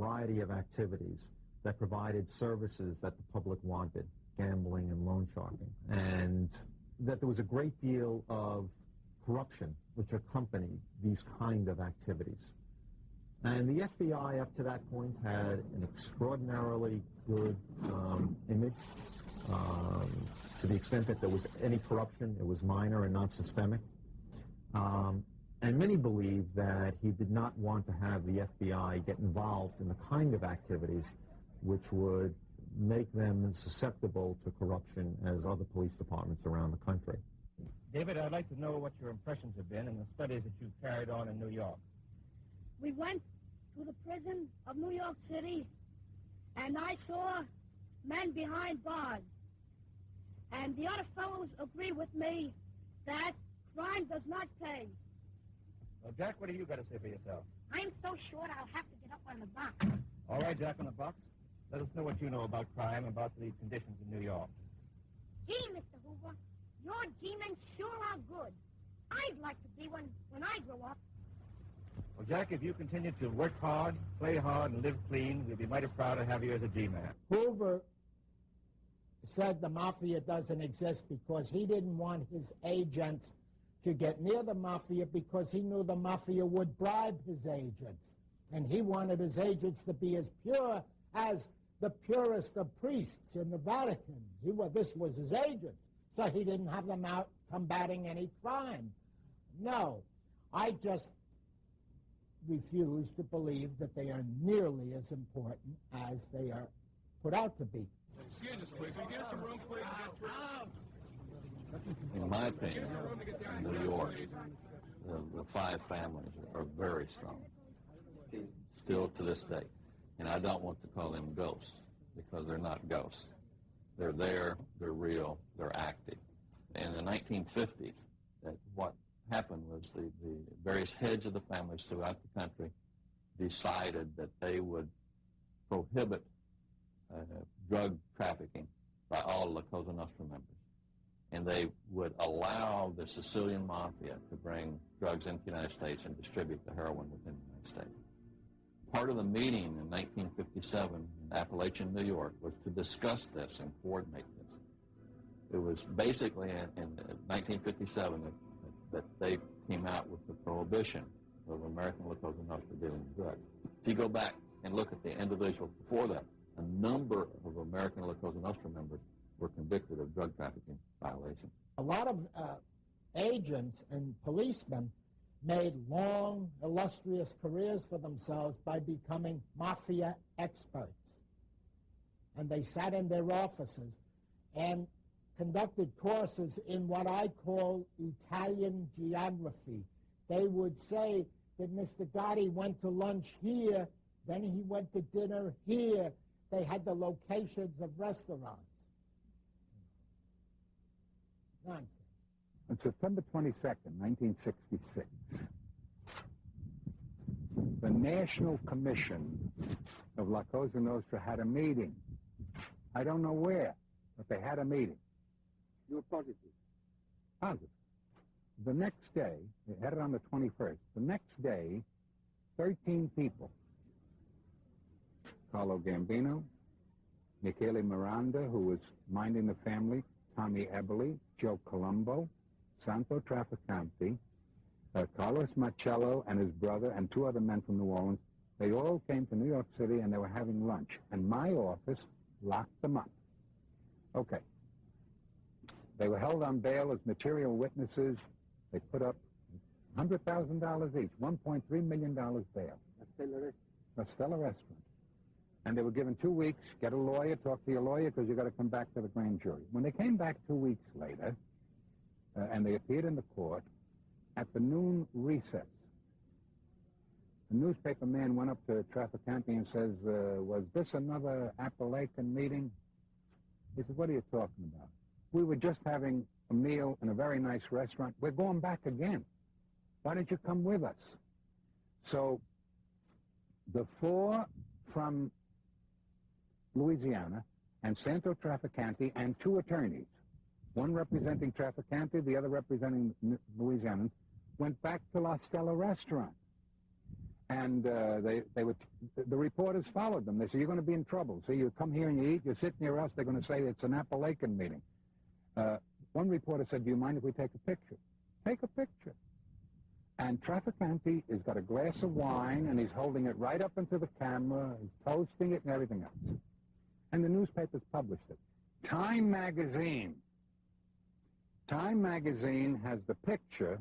variety of activities that provided services that the public wanted, gambling and loan sharking, and that there was a great deal of corruption which accompanied these kind of activities. And the FBI up to that point had an extraordinarily good image. To the extent that there was any corruption, it was minor and not systemic. And many believe that he did not want to have the FBI get involved in the kind of activities which would make them as susceptible to corruption as other police departments around the country. David, I'd like to know what your impressions have been in the studies that you've carried on in New York. We went to the prison of New York City, and I saw men behind bars. And the other fellows agree with me that crime does not pay. Well, Jack, what have you got to say for yourself? I'm so short I'll have to get up on the box. All right, Jack on the box. Let us know what you know about crime and about the conditions in New York. Gee, Mr. Hoover, your G-men sure are good. I'd like to be one when I grow up. Well, Jack, if you continue to work hard, play hard, and live clean, we'll be mighty proud to have you as a G-man. Hoover said the mafia doesn't exist because he didn't want his agents to get near the mafia because he knew the mafia would bribe his agents. And he wanted his agents to be as pure as the purest of priests in the Vatican. This was his agent, so he didn't have them out combating any crime. No, I just refuse to believe that they are nearly as important as they are put out to be. Excuse us, please. Will you get us some room, please? In my opinion, in New York, the five families are very strong, still to this day. And I don't want to call them ghosts, because they're not ghosts. They're there, they're real, they're active. In the 1950s, what happened was the various heads of the families throughout the country decided that they would prohibit drug trafficking by all La Cosa Nostra members. And they would allow the Sicilian Mafia to bring drugs into the United States and distribute the heroin within the United States. Part of the meeting in 1957 in Appalachian, New York, was to discuss this and coordinate this. It was basically in 1957 that they came out with the prohibition of American La Cosa Nostra dealing with drugs. If you go back and look at the individuals before that, a number of American La Cosa Nostra members were convicted of drug trafficking violations. A lot of agents and policemen made long, illustrious careers for themselves by becoming mafia experts. And they sat in their offices and conducted courses in what I call Italian geography. They would say that Mr. Gotti went to lunch here, then he went to dinner here. They had the locations of restaurants. Nonsense. On September 22nd, 1966, the National Commission of La Cosa Nostra had a meeting. I don't know where, but they had a meeting. You're positive? Positive. The next day, they had it on the 21st. The next day, 13 people, Carlo Gambino, Michele Miranda, who was minding the family, Tommy Eberly, Joe Colombo, Santo Trafficante, Carlos Marcello and his brother, and two other men from New Orleans. They all came to New York City, and they were having lunch. And my office locked them up. Okay. They were held on bail as material witnesses. They put up $100,000 each, $1.3 million bail. A Stella Restaurant. And they were given 2 weeks, get a lawyer, talk to your lawyer, because you've got to come back to the grand jury. When they came back 2 weeks later, and they appeared in the court, at the noon recess, the newspaper man went up to Trafficante and says, was this another Appalachian meeting? He said, what are you talking about? We were just having a meal in a very nice restaurant. We're going back again. Why don't you come with us? So the four from Louisiana and Santo Trafficante and two attorneys, one representing Trafficante, the other representing Louisianans, went back to La Stella Restaurant. And the reporters followed them. They said, you're going to be in trouble. So you come here and you eat, you sit near us, they're going to say it's an Appalachian meeting. One reporter said, do you mind if we take a picture? Take a picture. And Trafficante has got a glass of wine, and he's holding it right up into the camera, he's toasting it and everything else. And the newspapers published it. Time magazine has the picture,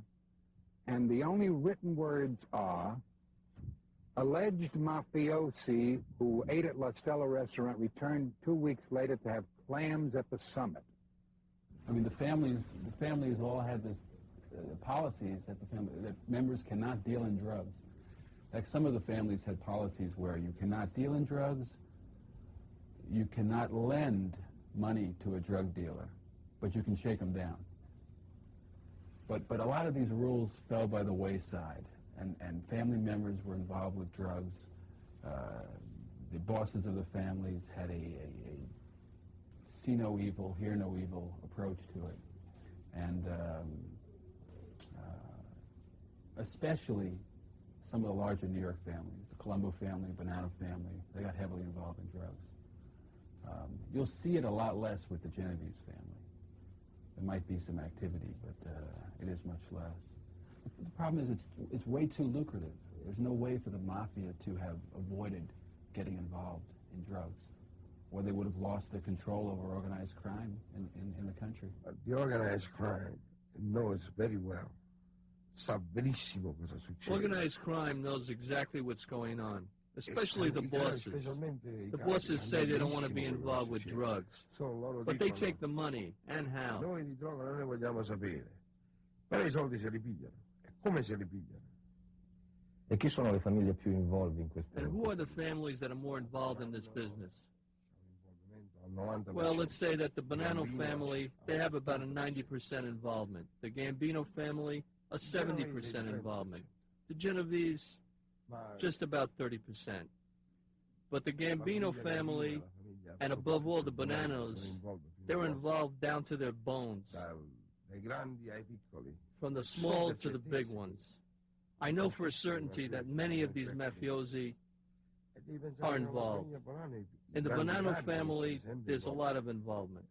and the only written words are, alleged mafiosi who ate at La Stella restaurant returned 2 weeks later to have clams at the Summit. I mean, the families all had this policies that that members cannot deal in drugs. Like some of the families had policies where you cannot deal in drugs, you cannot lend money to a drug dealer, but you can shake them down. But a lot of these rules fell by the wayside, and family members were involved with drugs. The bosses of the families had a see no evil, hear no evil approach to it. And especially some of the larger New York families, the Colombo family, Bonanno family, they got heavily involved in drugs. You'll see it a lot less with the Genovese family. There might be some activity, but it is much less. The problem is it's way too lucrative. There's no way for the mafia to have avoided getting involved in drugs, or they would have lost their control over organized crime in the country. The organized crime knows very well, sa benissimo cosa succede. Organized crime knows exactly what's going on, especially the bosses. The bosses say they don't want to be involved with drugs, but they take the money, and how. Noi di droga non ne vogliamo sapere, però I soldi se li pigliano. E come se li pigliano? E chi sono le famiglie più involve in questo? And who are the families that are more involved in this business? Well, let's say that the Bonanno family, they have about a 90% involvement. The Gambino family, a 70% involvement. The Genovese, just about 30%. But the Gambino family, and above all the Bonannos, they're involved down to their bones, from the small to the big ones. I know for a certainty that many of these mafiosi are involved. In the Bonanno family, there's a lot of involvement.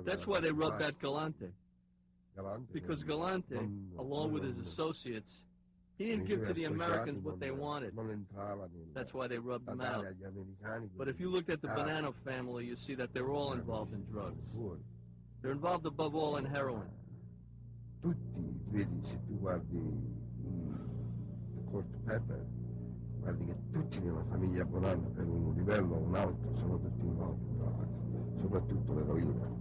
That's why they rubbed out Galante. Because Galante, along with his associates, he didn't give to the Americans what they wanted. That's why they rubbed them out. But if you look at the Bonanno family, you see that they're all involved in drugs. They're involved above all in heroin. Tutti, vedi, se tu guardi il court paper, guardi che tutti nella famiglia Bonanno, per un livello o un altro, sono tutti involti in droga, soprattutto l'eroina.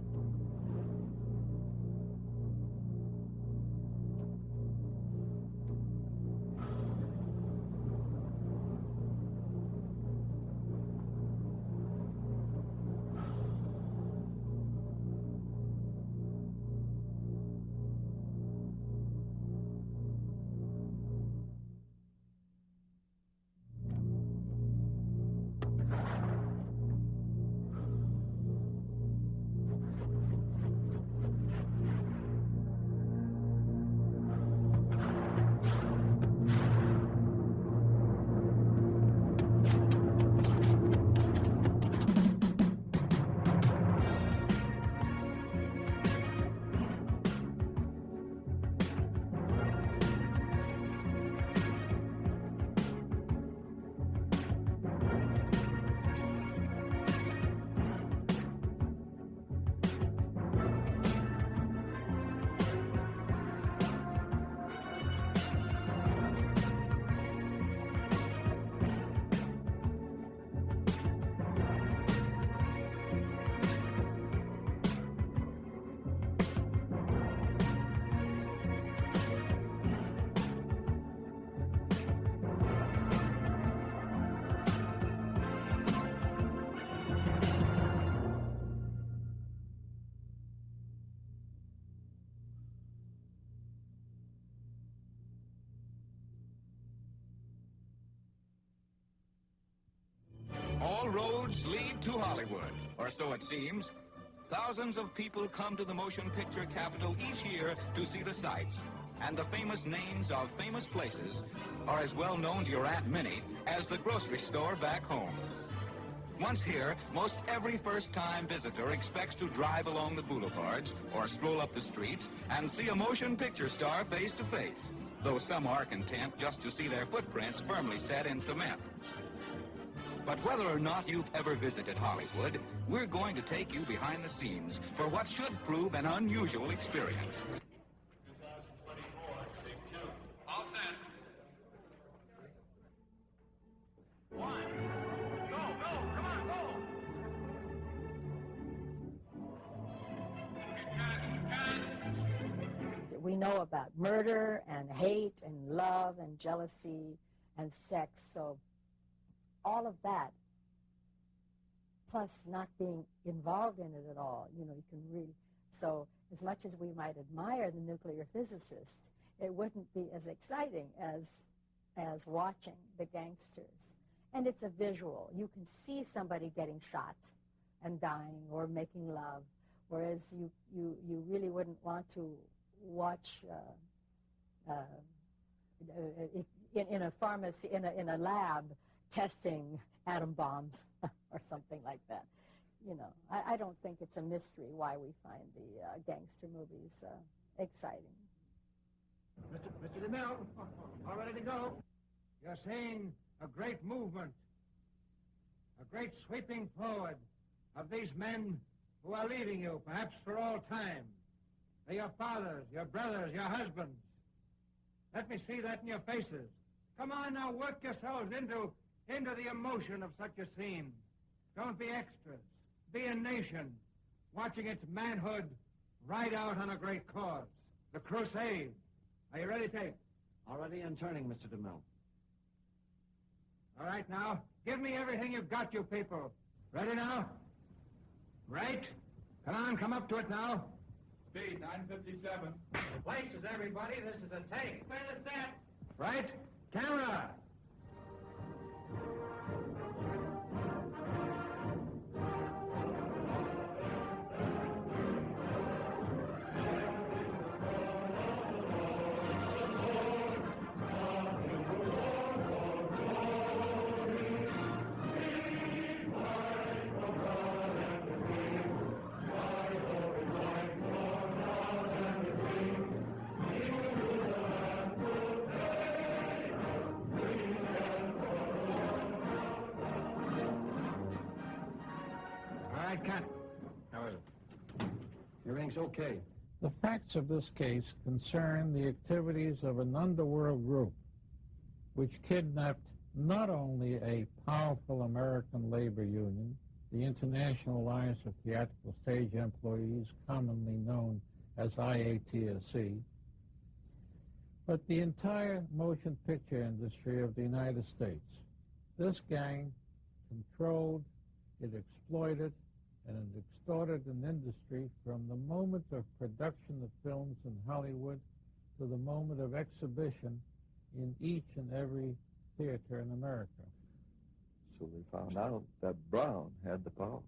All roads lead to Hollywood, or so it seems. Thousands of people come to the motion picture capital each year to see the sights. and the famous names of famous places are as well known to your Aunt Minnie as the grocery store back home. Once here, most every first-time visitor expects to drive along the boulevards or stroll up the streets and see a motion picture star face to face, though some are content just to see their footprints firmly set in cement. But whether or not you've ever visited Hollywood, we're going to take you behind the scenes for what should prove an unusual experience. All set. One. Go, come on, go. We know about murder and hate and love and jealousy and sex, so all of that, plus not being involved in it at all, you can really, so as much as we might admire the nuclear physicist, it wouldn't be as exciting as watching the gangsters. And it's a visual. You can see somebody getting shot and dying or making love, whereas you really wouldn't want to watch in a pharmacy, in a lab, testing atom bombs or something like that. I don't think it's a mystery why we find the gangster movies exciting. Mr. DeMille, all ready to go? You're seeing a great movement, a great sweeping forward of these men who are leaving you, perhaps for all time. They're your fathers, your brothers, your husbands. Let me see that in your faces. Come on now, work yourselves into the emotion of such a scene. Don't be extras. Be a nation watching its manhood ride out on a great cause. The crusade. Are you ready, Tate? Already and turning, Mr. DeMille. All right, now, give me everything you've got, you people. Ready now? Right? Come on, come up to it now. Speed, 957. Places, everybody. This is a take. Where is that? Right? Camera. Cut. How is it? Everything's okay. The facts of this case concern the activities of an underworld group which kidnapped not only a powerful American labor union, the International Alliance of Theatrical Stage Employees, commonly known as IATSE, but the entire motion picture industry of the United States. This gang controlled, it exploited, and it extorted an industry from the moment of production of films in Hollywood to the moment of exhibition in each and every theater in America. So they found out that Brown had the power.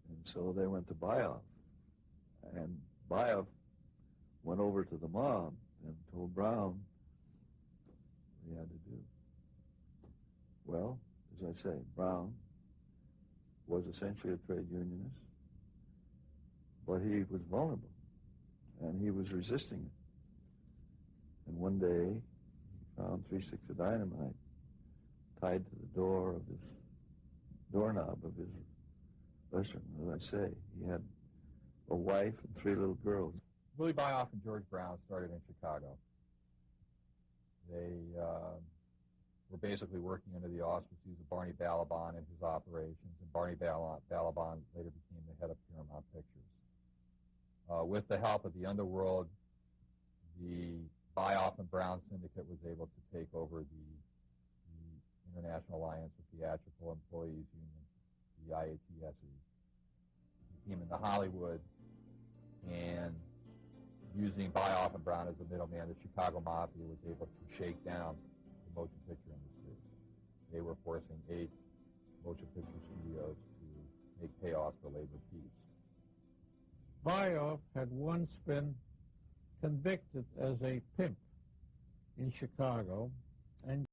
And so they went to Bayev. And Bayev went over to the mob and told Brown what he had to do. Well, as I say, Brown was essentially a trade unionist, but he was vulnerable, and he was resisting it. And one day, he found 3 sticks of dynamite tied to the doorknob of his restaurant. As I say, he had a wife and 3 little girls. Willie Bayoff and George Brown started in Chicago. They were basically working under the auspices of Barney Balaban and his operations, and Barney Balaban later became the head of Paramount Pictures. With the help of the underworld, the Bayoff and Brown syndicate was able to take over the International Alliance of Theatrical Employees Union, the IATSE. He came into Hollywood, and using Bayoff and Brown as a middleman, the Chicago Mafia was able to shake down the motion picture industry. They were forcing 8 motion picture studios to make payoffs for labor peace. Bayoff had once been convicted as a pimp in Chicago and